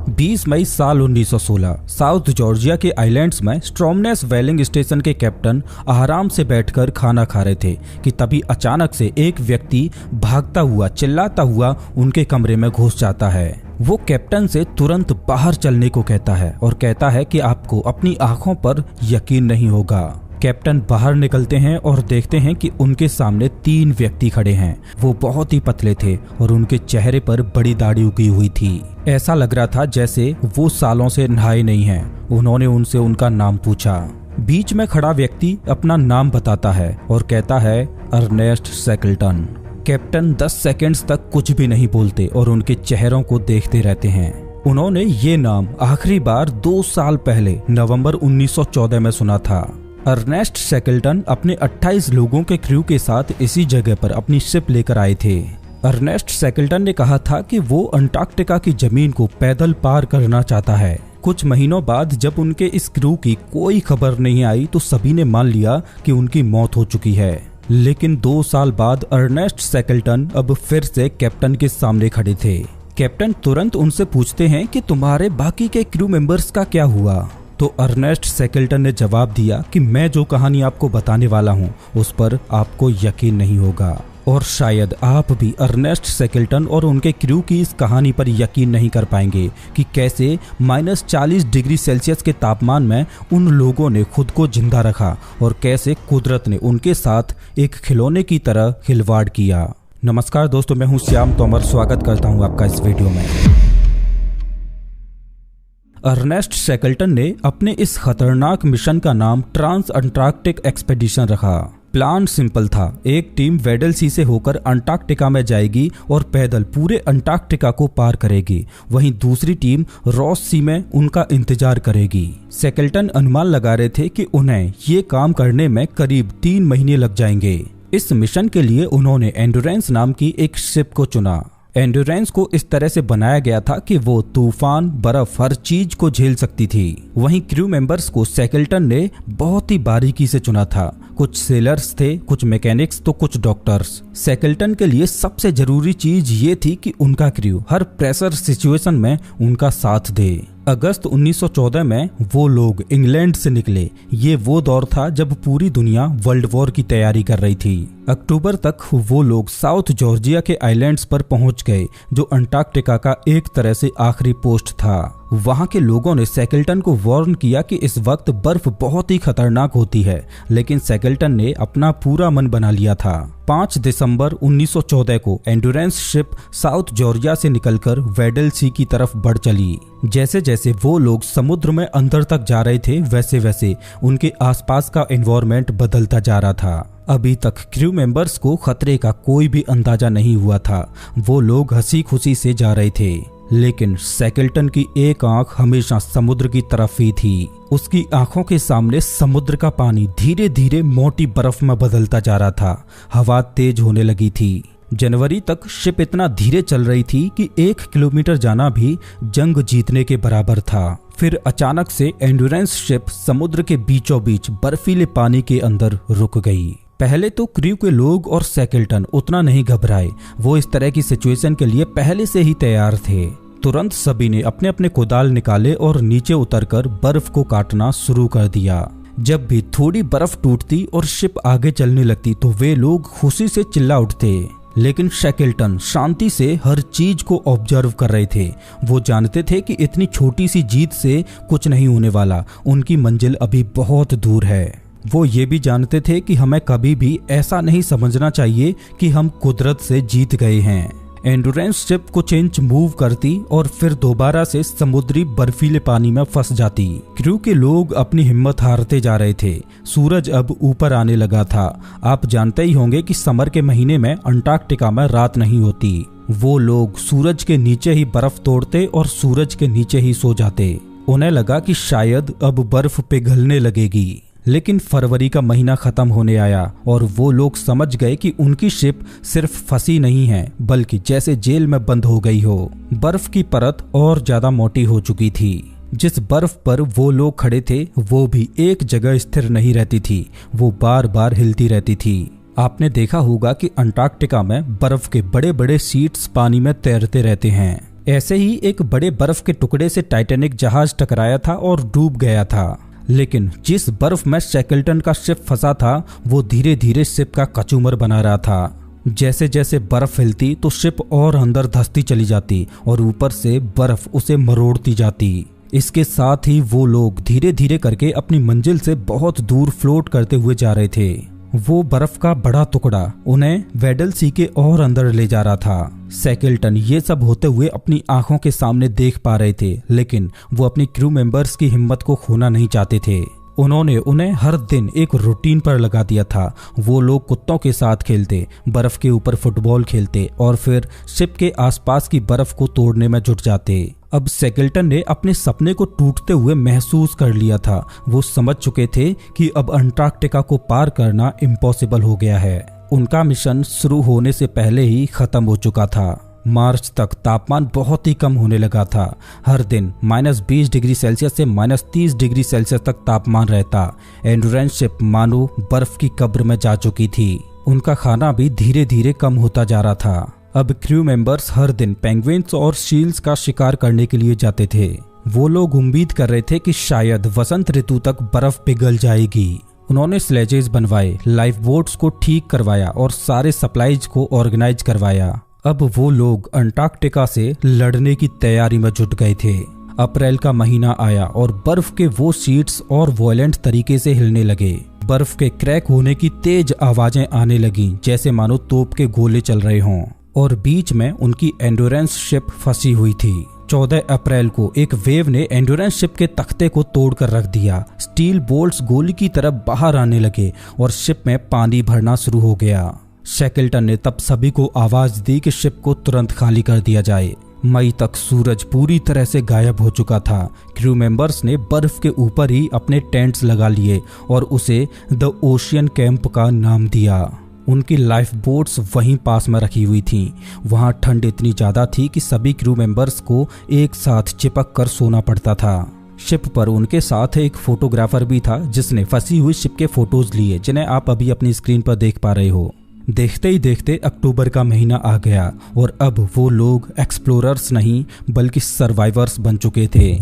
20 मई साल 1916 south Georgia के islands में स्ट्रोमनेस व्हेलिंग स्टेशन के कैप्टन आराम से बैठकर खाना खा रहे थे कि तभी अचानक से एक व्यक्ति भागता हुआ चिल्लाता हुआ उनके कमरे में घुस जाता है। वो कैप्टन से तुरंत बाहर चलने को कहता है और कहता है कि आपको अपनी आंखों पर यकीन नहीं होगा। कैप्टन बाहर निकलते हैं और देखते हैं कि उनके सामने 3 व्यक्ति खड़े हैं। वो बहुत ही पतले थे और उनके चेहरे पर बड़ी दाढ़ी उगी हुई थी। ऐसा लग रहा था जैसे वो सालों से नहाए नहीं हैं। उन्होंने उनसे उनका नाम पूछा। बीच में खड़ा व्यक्ति अपना नाम बताता है और कहता है अर्नेस्ट शैकल्टन। कैप्टन 10 सेकंड्स तक कुछ भी नहीं बोलते और उनके चेहरों को देखते रहते हैं। उन्होंने ये नाम आखिरी बार 2 साल पहले नवंबर 1914 में सुना था। अर्नेस्ट शैकल्टन अपने 28 लोगों के क्रू के साथ इसी जगह पर अपनी शिप लेकर आए थे। अर्नेस्ट शैकल्टन ने कहा था कि वो अंटार्कटिका की जमीन को पैदल पार करना चाहता है। कुछ महीनों बाद जब उनके इस क्रू की कोई खबर नहीं आई तो सभी ने मान लिया कि उनकी मौत हो चुकी है। लेकिन 2 साल बाद अर्नेस्ट शैकल्टन अब फिर से कैप्टन के सामने खड़े थे। कैप्टन तुरंत उनसे पूछते हैं कि तुम्हारे बाकी के क्रू मेंबर्स का क्या हुआ। तो अर्नेस्ट शैकल्टन ने जवाब दिया कि मैं जो कहानी आपको बताने वाला हूँ उस पर आपको यकीन नहीं होगा और शायद आप भी अर्नेस्ट शैकल्टन और उनके क्रू की इस कहानी पर यकीन नहीं कर पाएंगे कि कैसे -40 डिग्री सेल्सियस के तापमान में उन लोगों ने खुद को जिंदा रखा और कैसे कुदरत ने उनके साथ एक खिलौने की तरह खिलवाड़ किया। नमस्कार दोस्तों, मैं हूँ श्याम तोमर। स्वागत करता हूँ आपका इस वीडियो में। अर्नेस्ट शैकल्टन ने अपने इस खतरनाक मिशन का नाम ट्रांस अंटार्कटिक एक्सपेडिशन रखा। प्लान सिंपल था। एक टीम वेडल सी से होकर अंटार्कटिका में जाएगी और पैदल पूरे अंटार्कटिका को पार करेगी। वहीं दूसरी टीम रॉस सी में उनका इंतजार करेगी। शैकल्टन अनुमान लगा रहे थे कि उन्हें ये काम करने में करीब 3 महीने लग जाएंगे। इस मिशन के लिए उन्होंने एंडोरेंस नाम की एक शिप को चुना। एंडोरेंस को इस तरह से बनाया गया था कि वो तूफान, बर्फ, हर चीज को झेल सकती थी। वहीं क्रू मेंबर्स को शैकल्टन ने बहुत ही बारीकी से चुना था। कुछ सेलर्स थे, कुछ मैकेनिक्स तो कुछ डॉक्टर्स। शैकल्टन के लिए सबसे जरूरी चीज ये थी कि उनका क्रू हर प्रेशर सिचुएशन में उनका साथ दे। अगस्त 1914 में वो लोग इंग्लैंड से निकले। ये वो दौर था जब पूरी दुनिया वर्ल्ड वॉर की तैयारी कर रही थी। अक्टूबर तक वो लोग साउथ जॉर्जिया के आइलैंड्स पर पहुंच गए, जो अंटार्कटिका का एक तरह से आखिरी पोस्ट था। वहां के लोगों ने शैकल्टन को वार्न किया कि इस वक्त बर्फ बहुत ही खतरनाक होती है, लेकिन शैकल्टन ने अपना पूरा मन बना लिया था। 5 दिसंबर 1914 को एंडोरेंस शिप साउथ जॉर्जिया से निकलकर वेडल सी की तरफ बढ़ चली। जैसे जैसे वो लोग समुद्र में अंदर तक जा रहे थे वैसे वैसे उनके आसपास का एनवायरनमेंट बदलता जा रहा था। अभी तक क्रू मेंबर्स को खतरे का कोई भी अंदाजा नहीं हुआ था। वो लोग हंसी खुशी से जा रहे थे, लेकिन शैकल्टन की एक आंख हमेशा समुद्र की तरफ ही थी। उसकी आंखों के सामने समुद्र का पानी धीरे धीरे मोटी बर्फ में बदलता जा रहा था। हवा तेज होने लगी थी। जनवरी तक शिप इतना धीरे चल रही थी कि 1 किलोमीटर जाना भी जंग जीतने के बराबर था। फिर अचानक से एंडोरेंस शिप समुद्र के बीचों बीच बर्फीले पानी के अंदर रुक गई। पहले तो क्रू के लोग और शैकल्टन उतना नहीं घबराए। वो इस तरह की सिचुएशन के लिए पहले से ही तैयार थे। तुरंत सभी ने अपने अपने कुदाल निकाले और नीचे उतरकर बर्फ को काटना शुरू कर दिया। जब भी थोड़ी बर्फ टूटती और शिप आगे चलने लगती तो वे लोग खुशी से चिल्ला उठते। लेकिन शैकल्टन शांति से हर चीज को ऑब्जर्व कर रहे थे। वो जानते थे कि इतनी छोटी सी जीत से कुछ नहीं होने वाला। उनकी मंजिल अभी बहुत दूर है। वो ये भी जानते थे कि हमें कभी भी ऐसा नहीं समझना चाहिए कि हम कुदरत से जीत गए हैं। एंडोरेंस शिप कुछ इंच मूव करती और फिर दोबारा से समुद्री बर्फीले पानी में फंस जाती। क्रू के लोग अपनी हिम्मत हारते जा रहे थे। सूरज अब ऊपर आने लगा था। आप जानते ही होंगे कि समर के महीने में अंटार्कटिका में रात नहीं होती। वो लोग सूरज के नीचे ही बर्फ तोड़ते और सूरज के नीचे ही सो जाते। उन्हें लगा कि शायद अब बर्फ पिघलने लगेगी। लेकिन फरवरी का महीना खत्म होने आया और वो लोग समझ गए कि उनकी शिप सिर्फ फंसी नहीं है, बल्कि जैसे जेल में बंद हो गई हो। बर्फ की परत और ज्यादा मोटी हो चुकी थी। जिस बर्फ पर वो लोग खड़े थे वो भी एक जगह स्थिर नहीं रहती थी। वो बार बार हिलती रहती थी। आपने देखा होगा कि अंटार्कटिका में बर्फ के बड़े बड़े शीट्स पानी में तैरते रहते हैं। ऐसे ही एक बड़े बर्फ के टुकड़े से टाइटैनिक जहाज टकराया था और डूब गया था। लेकिन जिस बर्फ में शैकल्टन का शिप फंसा था वो धीरे धीरे शिप का कचूमर बना रहा था। जैसे जैसे बर्फ हिलती तो शिप और अंदर धंसती चली जाती और ऊपर से बर्फ उसे मरोड़ती जाती। इसके साथ ही वो लोग धीरे धीरे करके अपनी मंजिल से बहुत दूर फ्लोट करते हुए जा रहे थे। वो बर्फ का बड़ा टुकड़ा उन्हें वेडल सी के और अंदर ले जा रहा था। शैकल्टन ये सब होते हुए अपनी आंखों के सामने देख पा रहे थे, लेकिन वो अपनी क्रू मेंबर्स की हिम्मत को खोना नहीं चाहते थे। उन्होंने उन्हें हर दिन एक रूटीन पर लगा दिया था। वो लोग कुत्तों के साथ खेलते, बर्फ के ऊपर फुटबॉल खेलते और फिर शिप के आसपास की बर्फ को तोड़ने में जुट जाते। अब शैकल्टन ने अपने सपने को टूटते हुए महसूस कर लिया था। वो समझ चुके थे कि अब अंटार्कटिका को पार करना इम्पॉसिबल हो गया है। उनका मिशन शुरू होने से पहले ही खत्म हो चुका था। मार्च तक तापमान बहुत ही कम होने लगा था। हर दिन -20 डिग्री सेल्सियस से -30 डिग्री सेल्सियस तक तापमान रहता। एंड्योरेंस शिप मानो बर्फ की कब्र में जा चुकी थी। उनका खाना भी धीरे धीरे कम होता जा रहा था। अब क्रू मेंबर्स हर दिन पेंगुइन्स और सील्स का शिकार करने के लिए जाते थे। वो लोग उम्मीद कर रहे थे कि शायद वसंत ऋतु तक बर्फ पिघल जाएगी। उन्होंने स्लेजेस बनवाए, लाइफ बोट्स को ठीक करवाया और सारे सप्लाईज को ऑर्गेनाइज करवाया। अब वो लोग अंटार्कटिका से लड़ने की तैयारी में जुट गए थे। अप्रैल का महीना आया और बर्फ के वो शीट्स और वॉयलेंट तरीके से हिलने लगे। बर्फ के क्रैक होने की तेज आवाजें आने लगीं, जैसे मानो तोप के गोले चल रहे हों। और बीच में उनकी एंड्योरेंस शिप फंसी हुई थी। 14 अप्रैल को एक वेव ने एंड्योरेंस शिप के तख्ते को तोड़कर रख दिया। स्टील बोल्ट्स गोली की तरफ बाहर आने लगे और शिप में पानी भरना शुरू हो गया। शैकल्टन ने तब सभी को आवाज दी कि शिप को तुरंत खाली कर दिया जाए। मई तक सूरज पूरी तरह से गायब हो चुका था। क्रू मेंबर्स ने बर्फ के ऊपर ही अपने टेंट्स लगा लिए और उसे द ओशियन कैंप का नाम दिया। उनकी लाइफ बोट्स वहीं पास में रखी हुई थीं। वहां ठंड इतनी ज्यादा थी कि सभी क्रू मेंबर्स को एक साथ चिपक कर सोना पड़ता था। शिप पर उनके साथ एक फोटोग्राफर भी था जिसने फंसी हुई शिप के फोटोज लिए, जिन्हें आप अभी अपनी स्क्रीन पर देख पा रहे हो। देखते ही देखते अक्टूबर का महीना आ गया और अब वो लोग एक्सप्लोरर्स नहीं बल्कि सर्वाइवर्स बन चुके थे।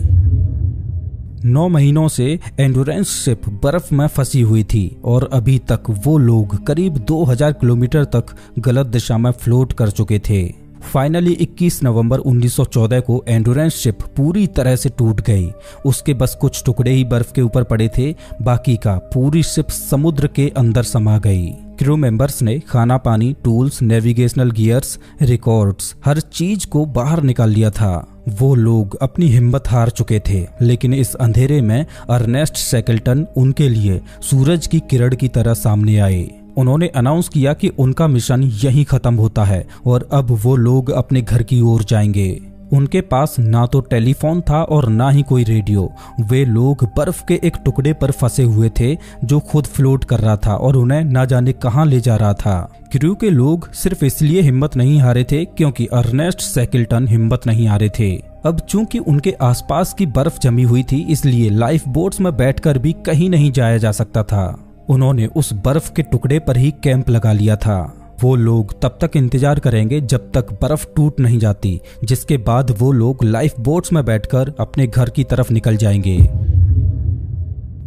9 महीनों से एंड्योरेंस शिप बर्फ में फंसी हुई थी और अभी तक वो लोग करीब 2000 किलोमीटर तक गलत दिशा में फ्लोट कर चुके थे। फाइनली 21 नवंबर 1914 को एंड्योरेंस शिप पूरी तरह से टूट गई। उसके बस कुछ टुकड़े ही बर्फ के ऊपर पड़े थे, बाकी का पूरी शिप समुद्र के अंदर समा गई। क्रू मेंबर्स ने खाना पानी, टूल्स, नेविगेशनल गियर्स, रिकॉर्ड्स, हर चीज को बाहर निकाल लिया था। वो लोग अपनी हिम्मत हार चुके थे, लेकिन इस अंधेरे में अर्नेस्ट शैकल्टन उनके लिए सूरज की किरण की तरह सामने आए। उन्होंने अनाउंस किया कि उनका मिशन यहीं खत्म होता है और अब वो लोग अपने घर की ओर जाएंगे। उनके पास ना तो टेलीफोन था और ना ही कोई रेडियो। वे लोग बर्फ के एक टुकड़े पर फंसे हुए थे जो खुद फ्लोट कर रहा था और उन्हें ना जाने कहां ले जा रहा था। क्रू के लोग सिर्फ इसलिए हिम्मत नहीं हारे थे क्योंकि अर्नेस्ट शैकल्टन हिम्मत नहीं हारे थे। अब चूंकि उनके आसपास की बर्फ जमी हुई थी, इसलिए लाइफ बोट्स में बैठकर भी कहीं नहीं जाया जा सकता था। उन्होंने उस बर्फ के टुकड़े पर ही कैंप लगा लिया था। वो लोग तब तक इंतजार करेंगे जब तक बर्फ टूट नहीं जाती, जिसके बाद वो लोग लाइफ बोट्स में बैठकर अपने घर की तरफ निकल जाएंगे।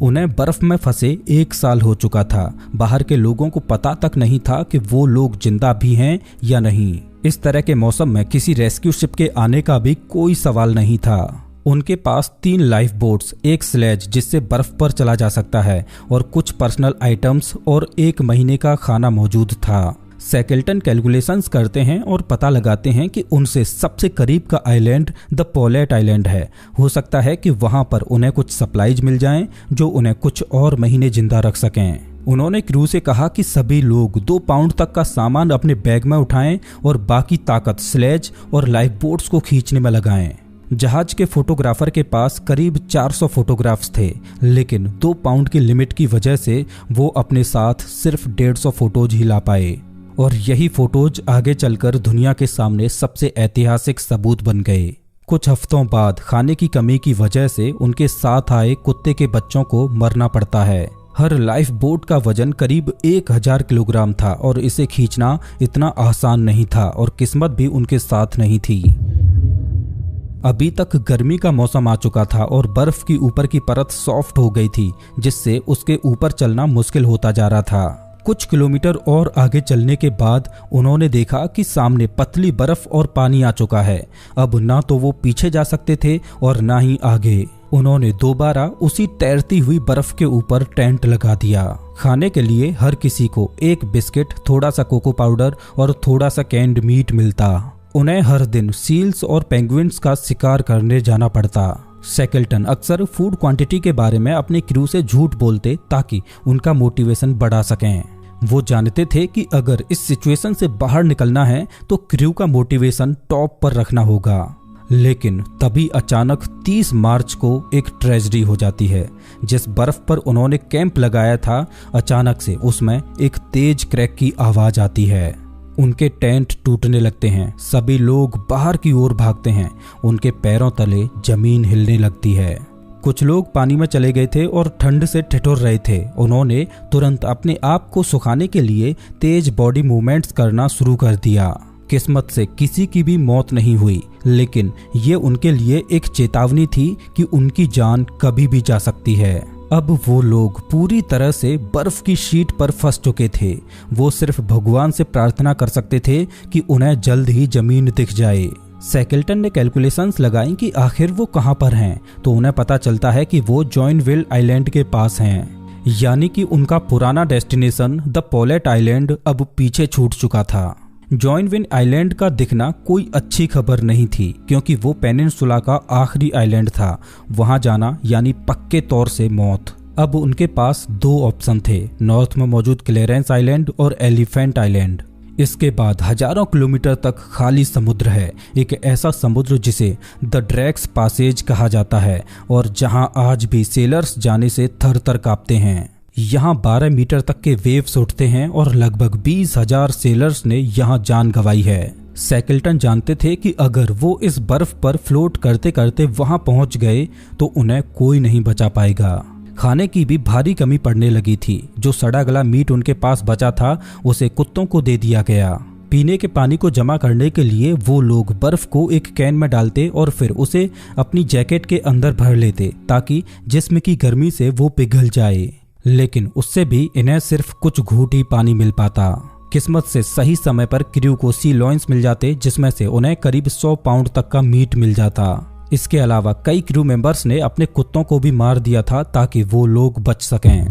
उन्हें बर्फ में फंसे 1 साल हो चुका था। बाहर के लोगों को पता तक नहीं था कि वो लोग जिंदा भी हैं या नहीं। इस तरह के मौसम में किसी रेस्क्यू शिप के आने का भी कोई सवाल नहीं था। उनके पास 3 लाइफ बोट्स, एक स्लेज जिससे बर्फ पर चला जा सकता है और कुछ पर्सनल आइटम्स और 1 महीने का खाना मौजूद था। शैकल्टन कैलकुलेशंस करते हैं और पता लगाते हैं कि उनसे सबसे करीब का आइलैंड द पोलेट आइलैंड है। हो सकता है कि वहां पर उन्हें कुछ सप्लाईज मिल जाएं जो उन्हें कुछ और महीने जिंदा रख सकें। उन्होंने क्रू से कहा कि सभी लोग 2 पाउंड तक का सामान अपने बैग में उठाएं और बाकी ताकत स्लेज और लाइफ बोट्स को खींचने में लगाएं। जहाज के फोटोग्राफर के पास करीब 400 फोटोग्राफ्स थे, लेकिन 2 पाउंड की लिमिट की वजह से वो अपने साथ सिर्फ 150 फोटोज ही ला पाए और यही फोटोज आगे चलकर दुनिया के सामने सबसे ऐतिहासिक सबूत बन गए। कुछ हफ्तों बाद खाने की कमी की वजह से उनके साथ आए कुत्ते के बच्चों को मरना पड़ता है। हर लाइफ बोट का वजन करीब 1000 किलोग्राम था और इसे खींचना इतना आसान नहीं था और किस्मत भी उनके साथ नहीं थी। अभी तक गर्मी का मौसम आ चुका था और बर्फ की ऊपर की परत सॉफ्ट हो गई थी, जिससे उसके ऊपर चलना मुश्किल होता जा रहा था। कुछ किलोमीटर और आगे चलने के बाद उन्होंने देखा कि सामने पतली बर्फ और पानी आ चुका है। अब ना तो वो पीछे जा सकते थे और ना ही आगे। उन्होंने दोबारा उसी तैरती हुई बर्फ के ऊपर टेंट लगा दिया। खाने के लिए हर किसी को एक बिस्किट, थोड़ा सा कोको पाउडर और थोड़ा सा कैंड मीट मिलता। उन्हें हर दिन सील्स और पेंगुइन्स का शिकार करने जाना पड़ता। शैकल्टन अक्सर फूड क्वांटिटी के बारे में अपने क्रू से झूठ बोलते ताकि उनका मोटिवेशन बढ़ा सकें। वो जानते थे कि अगर इस सिचुएशन से बाहर निकलना है तो क्रू का मोटिवेशन टॉप पर रखना होगा। लेकिन तभी अचानक 30 मार्च को एक ट्रेजेडी हो जाती है। जिस बर्फ पर उन्होंने कैंप लगाया था, अचानक से उसमें एक तेज क्रैक की आवाज आती है। उनके टेंट टूटने लगते हैं। सभी लोग बाहर की ओर भागते हैं। उनके पैरों तले जमीन हिलने लगती है। कुछ लोग पानी में चले गए थे और ठंड से ठिठुर रहे थे। उन्होंने तुरंत अपने आप को सुखाने के लिए तेज बॉडी मूवमेंट्स करना शुरू कर दिया। किस्मत से किसी की भी मौत नहीं हुई, लेकिन ये उनके लिए एक चेतावनी थी कि उनकी जान कभी भी जा सकती है। अब वो लोग पूरी तरह से बर्फ की शीट पर फंस चुके थे। वो सिर्फ भगवान से प्रार्थना कर सकते थे कि उन्हें जल्द ही जमीन दिख जाए। शैकल्टन ने कैलकुलेशंस लगाई कि आखिर वो कहाँ पर हैं, तो उन्हें पता चलता है कि वो जॉइनविल आइलैंड के पास हैं, यानी कि उनका पुराना डेस्टिनेशन द पोलेट आइलैंड अब पीछे छूट चुका था। जॉइनविल आइलैंड का दिखना कोई अच्छी खबर नहीं थी, क्योंकि वो पेनिनसुला का आखिरी आइलैंड था। वहां जाना यानी पक्के तौर से मौत। अब उनके पास 2 ऑप्शन थे, नॉर्थ में मौजूद क्लेरेंस आइलैंड और एलिफेंट आइलैंड। इसके बाद हजारों किलोमीटर तक खाली समुद्र है, एक ऐसा समुद्र जिसे द ड्रैक्स पैसेज कहा जाता है और जहां आज भी सेलर्स जाने से थर थर कांपते हैं। यहाँ 12 मीटर तक के वेव्स उठते हैं और लगभग 20,000 सेलर्स ने यहाँ जान गंवाई है। शैकल्टन जानते थे कि अगर वो इस बर्फ पर फ्लोट करते करते वहां पहुंच गए तो उन्हें कोई नहीं बचा पाएगा। खाने की भी भारी कमी पड़ने लगी थी। जो सड़ा गला मीट उनके पास बचा था उसे कुत्तों को दे दिया गया। पीने के पानी को जमा करने के लिए वो लोग बर्फ को एक कैन में डालते और फिर उसे अपनी जैकेट के अंदर भर लेते ताकि जिस्म की गर्मी से वो पिघल जाए। लेकिन उससे भी इन्हें सिर्फ कुछ घूंट ही पानी मिल पाता। किस्मत से सही समय पर क्रू को सी लॉइंस मिल जाते, जिसमें से उन्हें करीब 100 पाउंड तक का मीट मिल जाता। इसके अलावा कई क्रू मेंबर्स ने अपने कुत्तों को भी मार दिया था ताकि वो लोग बच सकें।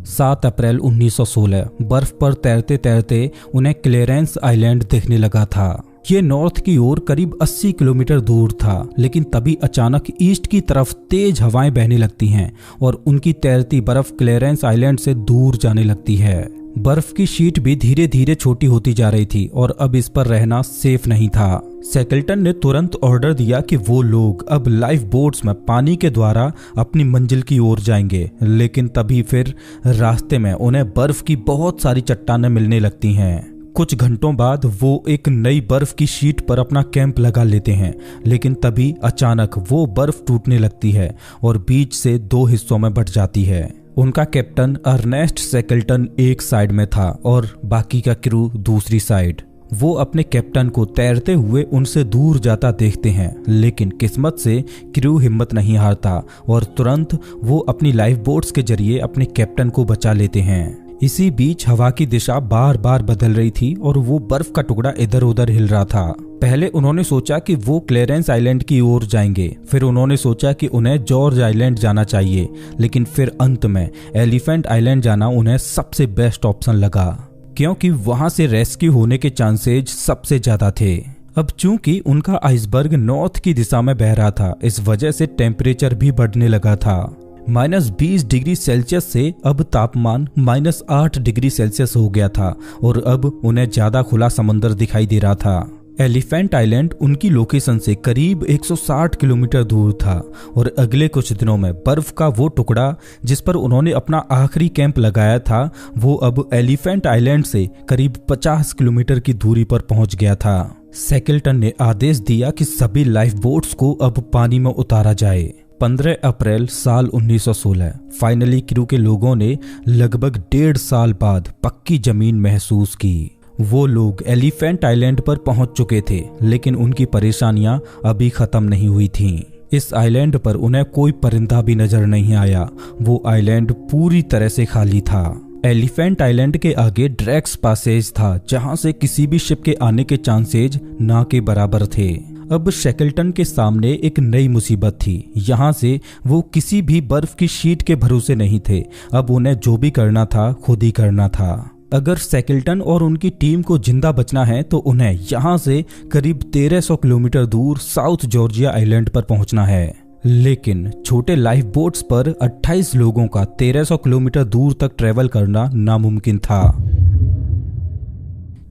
7 अप्रैल 1916 बर्फ पर तैरते तैरते उन्हें क्लेरेंस आइलैंड दिखने लगा था। ये नॉर्थ की ओर करीब 80 किलोमीटर दूर था, लेकिन तभी अचानक ईस्ट की तरफ तेज हवाएं बहने लगती हैं और उनकी तैरती बर्फ क्लेरेंस आइलैंड से दूर जाने लगती है। बर्फ की शीट भी धीरे धीरे छोटी होती जा रही थी और अब इस पर रहना सेफ नहीं था। शैकल्टन ने तुरंत ऑर्डर दिया कि वो लोग अब लाइफ बोट्स में पानी के द्वारा अपनी मंजिल की ओर जाएंगे, लेकिन तभी फिर रास्ते में उन्हें बर्फ की बहुत सारी चट्टानें मिलने लगती हैं। कुछ घंटों बाद वो एक नई बर्फ की शीट पर अपना कैंप लगा लेते हैं, लेकिन तभी अचानक वो बर्फ टूटने लगती है और बीच से 2 हिस्सों में बंट जाती है। उनका कैप्टन अर्नेस्ट शैकल्टन एक साइड में था और बाकी का क्रू दूसरी साइड। वो अपने कैप्टन को तैरते हुए उनसे दूर जाता देखते हैं, लेकिन किस्मत से क्रू हिम्मत नहीं हारता और तुरंत वो अपनी लाइफ बोट्स के जरिए अपने कैप्टन को बचा लेते हैं। इसी बीच हवा की दिशा बार बार बदल रही थी और वो बर्फ का टुकड़ा इधर उधर हिल रहा था। पहले उन्होंने सोचा कि वो क्लेरेंस आइलैंड की ओर जाएंगे, फिर उन्होंने सोचा कि उन्हें जॉर्ज आइलैंड जाना चाहिए, लेकिन फिर अंत में एलिफेंट आइलैंड जाना उन्हें सबसे बेस्ट ऑप्शन लगा, क्योंकि वहां से रेस्क्यू होने के चांसेज सबसे ज्यादा थे। अब चूंकि उनका आइसबर्ग नॉर्थ की दिशा में बह रहा था, इस वजह से टेम्परेचर भी बढ़ने लगा था। -20 डिग्री सेल्सियस से अब तापमान -8 डिग्री सेल्सियस हो गया था और अब उन्हें ज्यादा खुला समंदर दिखाई दे रहा था। एलिफेंट आइलैंड उनकी लोकेशन से करीब 160 किलोमीटर दूर था और अगले कुछ दिनों में बर्फ का वो टुकड़ा जिस पर उन्होंने अपना आखिरी कैंप लगाया था, वो अब एलिफेंट आइलैंड से करीब 50 किलोमीटर की दूरी पर पहुंच गया था। शैकल्टन ने आदेश दिया कि सभी लाइफ बोट्स को अब पानी में उतारा जाए। 15 अप्रैल साल 1916 फाइनली क्रू के लोगों ने लगभग 1.5 साल बाद पक्की जमीन महसूस की। वो लोग एलिफेंट आइलैंड पर पहुंच चुके थे, लेकिन उनकी परेशानियां अभी खत्म नहीं हुई थीं। इस आइलैंड पर उन्हें कोई परिंदा भी नजर नहीं आया। वो आइलैंड पूरी तरह से खाली था। एलिफेंट आइलैंड के आगे ड्रैक्स पैसेज था, जहां से किसी भी शिप के आने के चांसेज ना के बराबर थे। अब शैकल्टन के सामने एक नई मुसीबत थी। यहाँ से वो किसी भी बर्फ की शीट के भरोसे नहीं थे। अब उन्हें जो भी करना था खुद ही करना था। अगर शैकल्टन और उनकी टीम को जिंदा बचना है तो उन्हें यहाँ से करीब 1300 किलोमीटर दूर साउथ जॉर्जिया आइलैंड पर पहुंचना है। लेकिन छोटे लाइफ बोट्स पर 28 लोगों का 1300 किलोमीटर दूर तक ट्रेवल करना नामुमकिन था।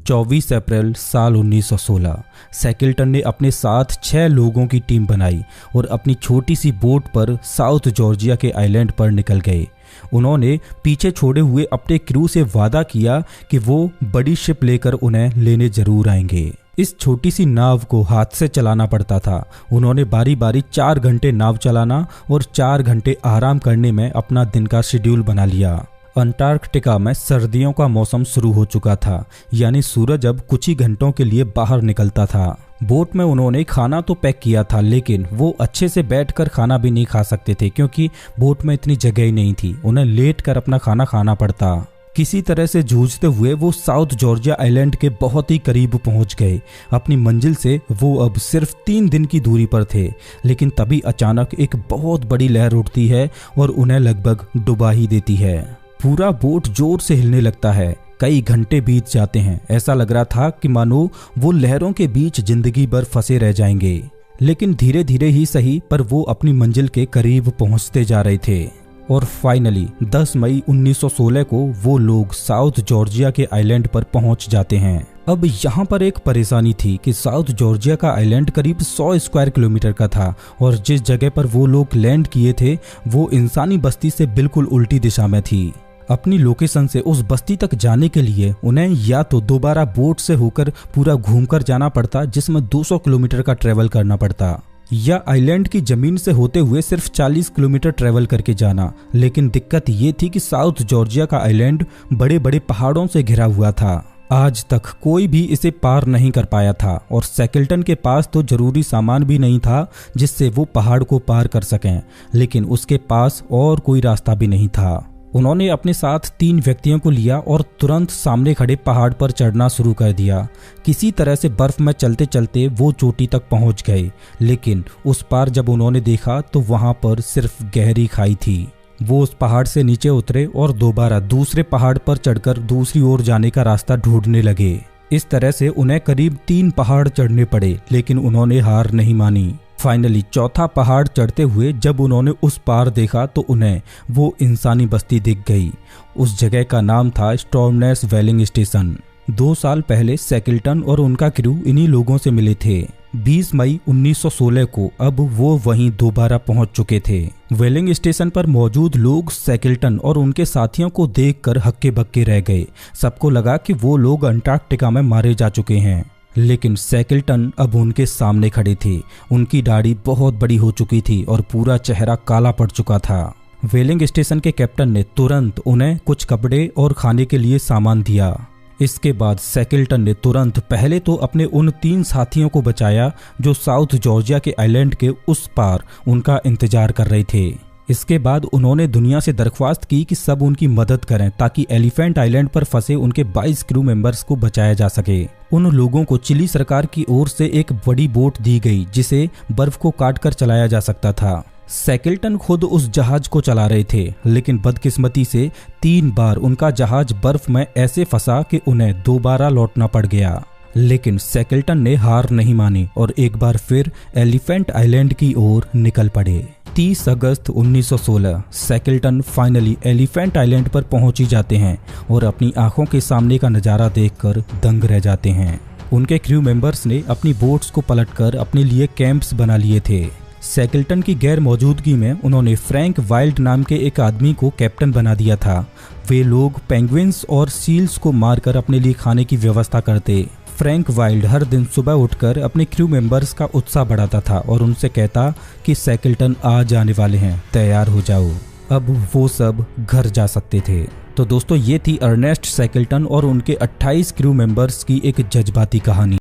24 अप्रैल साल 1916 शैकल्टन ने अपने साथ 6 लोगों की टीम बनाई और अपनी छोटी सी बोट पर साउथ जॉर्जिया के आइलैंड पर निकल गए। उन्होंने पीछे छोड़े हुए अपने क्रू से वादा किया कि वो बड़ी शिप लेकर उन्हें लेने जरूर आएंगे। इस छोटी सी नाव को हाथ से चलाना पड़ता था। उन्होंने बारी बारी 4 घंटे नाव चलाना और 4 घंटे आराम करने में अपना दिन का शेड्यूल बना लिया। अंटार्कटिका में सर्दियों का मौसम शुरू हो चुका था, यानी सूरज अब कुछ ही घंटों के लिए बाहर निकलता था। बोट में उन्होंने खाना तो पैक किया था, लेकिन वो अच्छे से बैठकर खाना भी नहीं खा सकते थे क्योंकि बोट में इतनी जगह ही नहीं थी। उन्हें लेटकर अपना खाना खाना पड़ता। किसी तरह से जूझते हुए वो साउथ जॉर्जिया आइलैंड के बहुत ही करीब पहुंच गए। अपनी मंजिल से वो अब सिर्फ 3 दिन की दूरी पर थे, लेकिन तभी अचानक एक बहुत बड़ी लहर उठती है और उन्हें लगभग डुबा ही देती है। पूरा बोट जोर से हिलने लगता है। कई घंटे बीत जाते हैं। ऐसा लग रहा था कि मानो वो लहरों के बीच जिंदगी भर फंसे रह जाएंगे। लेकिन धीरे धीरे ही सही, पर वो अपनी मंजिल के करीब पहुंचते जा रहे थे। और फाइनली 10 मई 1916 को वो लोग साउथ जॉर्जिया के आइलैंड पर पहुंच जाते हैं। अब यहाँ पर एक परेशानी थी कि साउथ जॉर्जिया का आइलैंड करीब 100 स्क्वायर किलोमीटर का था और जिस जगह पर वो लोग लैंड किए थे वो इंसानी बस्ती से बिल्कुल उल्टी दिशा में थी। अपनी लोकेशन से उस बस्ती तक जाने के लिए उन्हें या तो दोबारा बोट से होकर पूरा घूमकर जाना पड़ता, जिसमें 200 किलोमीटर का ट्रेवल करना पड़ता, या आइलैंड की जमीन से होते हुए सिर्फ 40 किलोमीटर ट्रेवल करके जाना। लेकिन दिक्कत ये थी कि साउथ जॉर्जिया का आइलैंड बड़े बड़े पहाड़ों से घिरा हुआ था। आज तक कोई भी इसे पार नहीं कर पाया था और शैकल्टन के पास तो जरूरी सामान भी नहीं था जिससे वो पहाड़ को पार कर सकें, लेकिन उसके पास और कोई रास्ता भी नहीं था। उन्होंने अपने साथ 3 व्यक्तियों को लिया और तुरंत सामने खड़े पहाड़ पर चढ़ना शुरू कर दिया। किसी तरह से बर्फ में चलते चलते वो चोटी तक पहुंच गए, लेकिन उस पार जब उन्होंने देखा तो वहां पर सिर्फ गहरी खाई थी। वो उस पहाड़ से नीचे उतरे और दोबारा दूसरे पहाड़ पर चढ़कर दूसरी ओर जाने का रास्ता ढूंढने लगे। इस तरह से उन्हें करीब 3 पहाड़ चढ़ने पड़े, लेकिन उन्होंने हार नहीं मानी। फाइनली चौथा पहाड़ चढ़ते हुए जब उन्होंने उस पार देखा तो उन्हें वो इंसानी बस्ती दिख गई। उस जगह का नाम था स्टॉर्मनेस वेलिंग स्टेशन। 2 साल पहले शैकल्टन और उनका क्रू इन्हीं लोगों से मिले थे। 20 मई 1916 को अब वो वहीं दोबारा पहुंच चुके थे। वेलिंग स्टेशन पर मौजूद लोग शैकल्टन और उनके साथियों को देखकर हक्के बक्के रह गए। सबको लगा कि वो लोग अंटार्कटिका में मारे जा चुके हैं, लेकिन शैकल्टन अब उनके सामने खड़े थे। उनकी दाढ़ी बहुत बड़ी हो चुकी थी और पूरा चेहरा काला पड़ चुका था। वेलिंग स्टेशन के कैप्टन ने तुरंत उन्हें कुछ कपड़े और खाने के लिए सामान दिया। इसके बाद शैकल्टन ने तुरंत पहले तो अपने उन 3 साथियों को बचाया जो साउथ जॉर्जिया के आइलैंड के उस पार उनका इंतजार कर रहे थे। इसके बाद उन्होंने दुनिया से दरख्वास्त की कि सब उनकी मदद करें ताकि एलिफेंट आइलैंड पर फंसे उनके 22 क्रू मेंबर्स को बचाया जा सके। उन लोगों को चिली सरकार की ओर से एक बड़ी बोट दी गई जिसे बर्फ को काटकर चलाया जा सकता था। शैकल्टन खुद उस जहाज को चला रहे थे, लेकिन बदकिस्मती से 3 बार उनका जहाज बर्फ में ऐसे फंसा कि उन्हें दोबारा लौटना पड़ गया। लेकिन शैकल्टन ने हार नहीं मानी और एक बार फिर एलिफेंट आइलैंड की ओर निकल पड़े। 30 अगस्त 1916 शैकल्टन फाइनली एलिफेंट आइलैंड पर पहुंच ही जाते हैं और अपनी आंखों के सामने का नज़ारा देखकर दंग रह जाते हैं। उनके क्रू मेंबर्स ने अपनी बोट्स को पलटकर अपने लिए कैंप्स बना लिए थे। शैकल्टन की गैर मौजूदगी में उन्होंने फ्रैंक वाइल्ड नाम के एक आदमी को कैप्टन बना दिया था। वे लोग पेंगुइन्स और सील्स को मारकर अपने लिए खाने की व्यवस्था करते। फ्रैंक वाइल्ड हर दिन सुबह उठकर अपने क्रू मेंबर्स का उत्साह बढ़ाता था और उनसे कहता कि शैकल्टन आ जाने वाले हैं, तैयार हो जाओ। अब वो सब घर जा सकते थे। तो दोस्तों ये थी अर्नेस्ट सैकल्टन और उनके 28 क्रू मेंबर्स की एक जज्बाती कहानी।